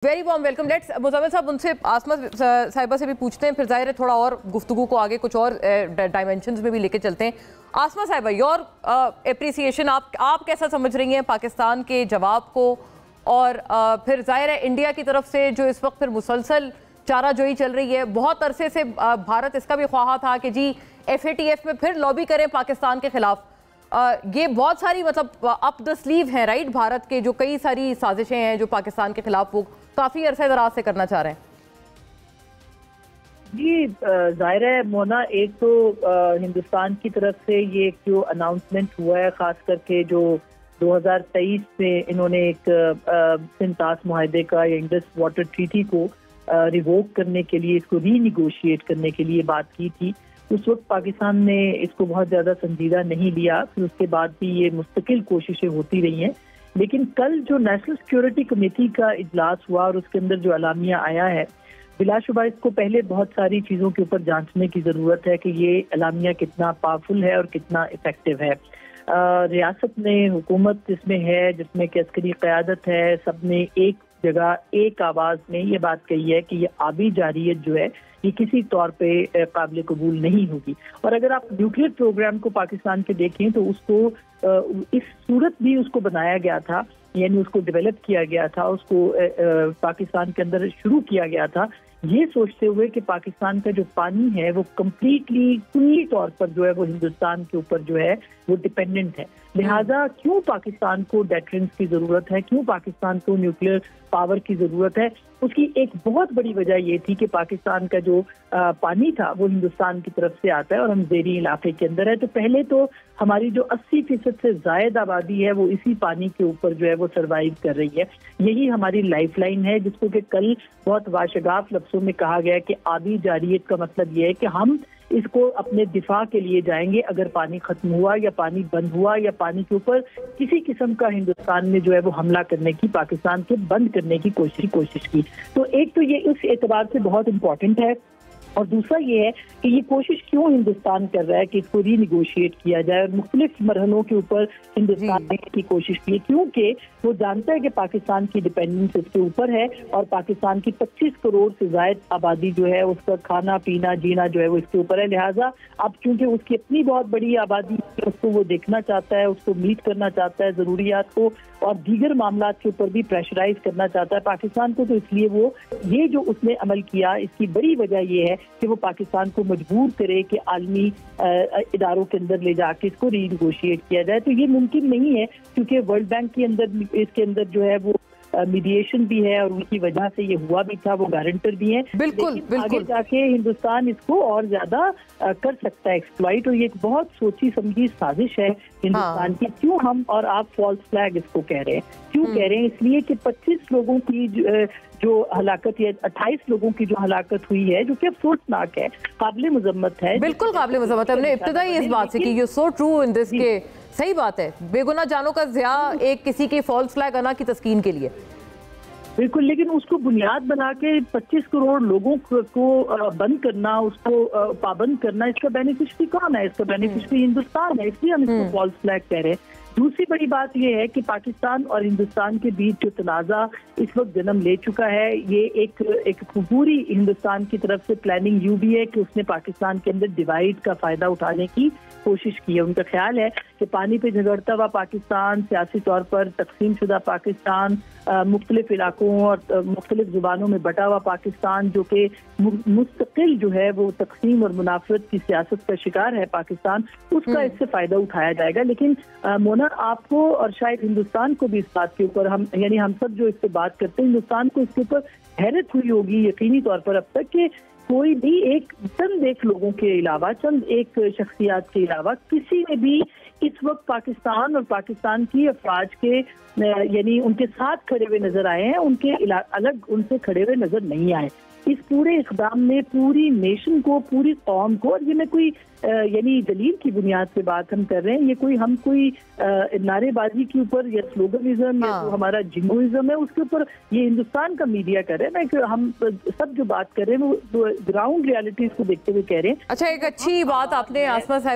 Very warm welcome. Let's Muzammil साहब उनसे आसमा साहिबा से भी पूछते हैं, फिर जाहिर है थोड़ा और गुफ्तगू को आगे कुछ और डायमेंशंस में भी लेके चलते हैं। आसमा साहिबा, योर एप्रिसिएशन, आप कैसा समझ रही हैं पाकिस्तान के जवाब को, और फिर जाहिर है इंडिया की तरफ से जो इस वक्त फिर मुसलसल चाराजोई चल रही है, बहुत अरसे से भारत इसका भी ख्वाहा था कि जी FATF में फिर लॉबी करें पाकिस्तान के खिलाफ। ये बहुत सारी मतलब अप द स्लीव है राइट, भारत के जो कई सारी साजिशें हैं जो पाकिस्तान के खिलाफ वो काफी अरसे दराज से करना चाह रहे हैं। जी जाहिर है मोना, एक तो हिंदुस्तान की तरफ से ये जो अनाउंसमेंट हुआ है, खास करके जो 2023 में इन्होंने एक सिंतास मुआहदे का या इंडस वाटर ट्रीटी को रिवोक करने के लिए, इसको रीनिगोशिएट करने के लिए बात की थी। उस वक्त पाकिस्तान ने इसको बहुत ज़्यादा संजीदा नहीं लिया, फिर उसके बाद भी ये मुस्तकिल कोशिशें होती रही हैं। लेकिन कल जो नेशनल सिक्योरिटी कमेटी का इजलास हुआ और उसके अंदर जो अलामिया आया है, बिलाशुबा इसको पहले बहुत सारी चीज़ों के ऊपर जांचने की ज़रूरत है कि ये अलामिया कितना पावरफुल है और कितना इफेक्टिव है। रियासत में हुकूमत इसमें है जिसमें कि अस्करी क़यादत है, सब ने एक जगह एक आवाज़ में ये बात कही है कि ये आबी जारियत जो है ये किसी तौर पे काबिल कबूल नहीं होगी। और अगर आप न्यूक्लियर प्रोग्राम को पाकिस्तान के देखें तो उसको इस सूरत भी उसको बनाया गया था, यानी उसको डेवलप किया गया था, उसको पाकिस्तान के अंदर शुरू किया गया था ये सोचते हुए कि पाकिस्तान का जो पानी है वो कम्प्लीटली कुल्ली तौर पर जो है वो हिंदुस्तान के ऊपर जो है वो डिपेंडेंट है। लिहाजा क्यों पाकिस्तान को डेटरेंस की जरूरत है, क्यों पाकिस्तान को न्यूक्लियर पावर की जरूरत है, उसकी एक बहुत बड़ी वजह ये थी कि पाकिस्तान का जो पानी था वो हिंदुस्तान की तरफ से आता है और हम ज़ेरी इलाके के अंदर है। तो पहले तो हमारी जो 80% से जायद आबादी है वो इसी पानी के ऊपर जो है वो सर्वाइव कर रही है। यही हमारी लाइफलाइन है, जिसको कि कल बहुत वाशगाफ लफ्जों में कहा गया कि आबी जारियत का मतलब ये है कि हम इसको अपने दिफा के लिए जाएंगे अगर पानी खत्म हुआ या पानी बंद हुआ या पानी के ऊपर किसी किस्म का हिंदुस्तान में जो है वो हमला करने की, पाकिस्तान के बंद करने की कोशिश की। तो एक तो ये इस एतबार से बहुत इंपॉर्टेंट है, और दूसरा ये है कि ये कोशिश क्यों हिंदुस्तान कर रहा है कि इसको रीनिगोशिएट किया जाए और मुख्तलिफ मरहलों के ऊपर हिंदुस्तान ने की कोशिश की, क्योंकि वो जानता है कि पाकिस्तान की डिपेंडेंस इसके ऊपर है और पाकिस्तान की 25 करोड़ से ज्यादा आबादी जो है उसका खाना पीना जीना जो है वो इसके ऊपर है। लिहाजा अब चूंकि उसकी अपनी बहुत बड़ी आबादी है, उसको वो देखना चाहता है, उसको मीट करना चाहता है ज़रूरियात को, और दीगर मामला के ऊपर भी प्रेशराइज करना चाहता है पाकिस्तान को। तो इसलिए वो ये जो उसने अमल किया, इसकी बड़ी वजह ये है कि वो पाकिस्तान को मजबूर करे कि आलमी इदारों के अंदर ले जाके इसको रीनिगोशिएट किया जाए। तो ये मुमकिन नहीं है क्योंकि वर्ल्ड बैंक के अंदर, इसके अंदर जो है वो मीडिएशन भी है और उनकी वजह से ये हुआ भी था, वो गारंटर भी है। बिल्कुल आगे जाके हिंदुस्तान इसको और ज्यादा कर सकता है एक्सप्लॉइट, और ये एक बहुत सोची समझी साजिश है हिंदुस्तान की। क्यों हम और आप फॉल्स फ्लैग इसको कह रहे हैं, क्यों कह रहे हैं? इसलिए कि 25 लोगों की जो हलाकत या 28 लोगों की जो हलाकत हुई है, जो कि अफसोसनाक है, काबिल मजम्मत है। बिल्कुल काबिल मजम्मत है। हमने इब्तिदा ही इस बात से कि you so true in this के, सही बात है, बेगुनाह जानों का ज़िया एक किसी के फॉल्स फ्लैग आना की तस्कीन के लिए। बिल्कुल, लेकिन उसको बुनियाद बना के 25 करोड़ लोगों को बंद करना, उसको पाबंद करना, इसका बेनिफिशरी कौन है? इसका बेनिफिशरी हिंदुस्तान है, इसलिए हम इसको फॉल्स फ्लैग कह रहे हैं। दूसरी बड़ी बात यह है कि पाकिस्तान और हिंदुस्तान के बीच जो तनाज़ा इस वक्त जन्म ले चुका है, ये एक पूरी हिंदुस्तान की तरफ से प्लानिंग यूं भी है कि उसने पाकिस्तान के अंदर डिवाइड का फायदा उठाने की कोशिश की है। उनका ख्याल है कि पानी पे झगड़ता हुआ पाकिस्तान, सियासी तौर पर तकसीम शुदा पाकिस्तान, मुख्तलिफ इलाकों और मुख्तलिफ जुबानों में बटा हुआ पाकिस्तान, जो कि मुस्तकिल जो है वो तकसीम और मुनाफरत की सियासत का शिकार है पाकिस्तान, उसका इससे फायदा उठाया जाएगा। लेकिन मोना, आपको और शायद हिंदुस्तान को भी इस बात के ऊपर, हम सब जो इस पर बात करते हैं, हिंदुस्तान को इसके ऊपर हैरत हुई होगी यकीनी तौर पर अब तक कि कोई भी चंद एक लोगों के अलावा, चंद एक शख्सियात के अलावा किसी ने भी इस वक्त पाकिस्तान और पाकिस्तान की अफवाज के यानी उनके साथ खड़े हुए नजर आए हैं, उनके अलग उनसे खड़े हुए नजर नहीं आए। इस पूरे इक़दाम में पूरी नेशन को, पूरी कौम को, और ये मैं कोई यानी दलील की बुनियाद पे बात हम कर रहे हैं, ये कोई नारेबाजी के ऊपर या स्लोगनिज्म या जो हमारा जिंगोइज्म है उसके ऊपर ये हिंदुस्तान का मीडिया कर रहे हैं। मैं हम सब जो बात कर रहे हैं वो ग्राउंड रियलिटीज को देखते हुए कह रहे हैं। अच्छा, एक अच्छी बात आपने आसमा साहब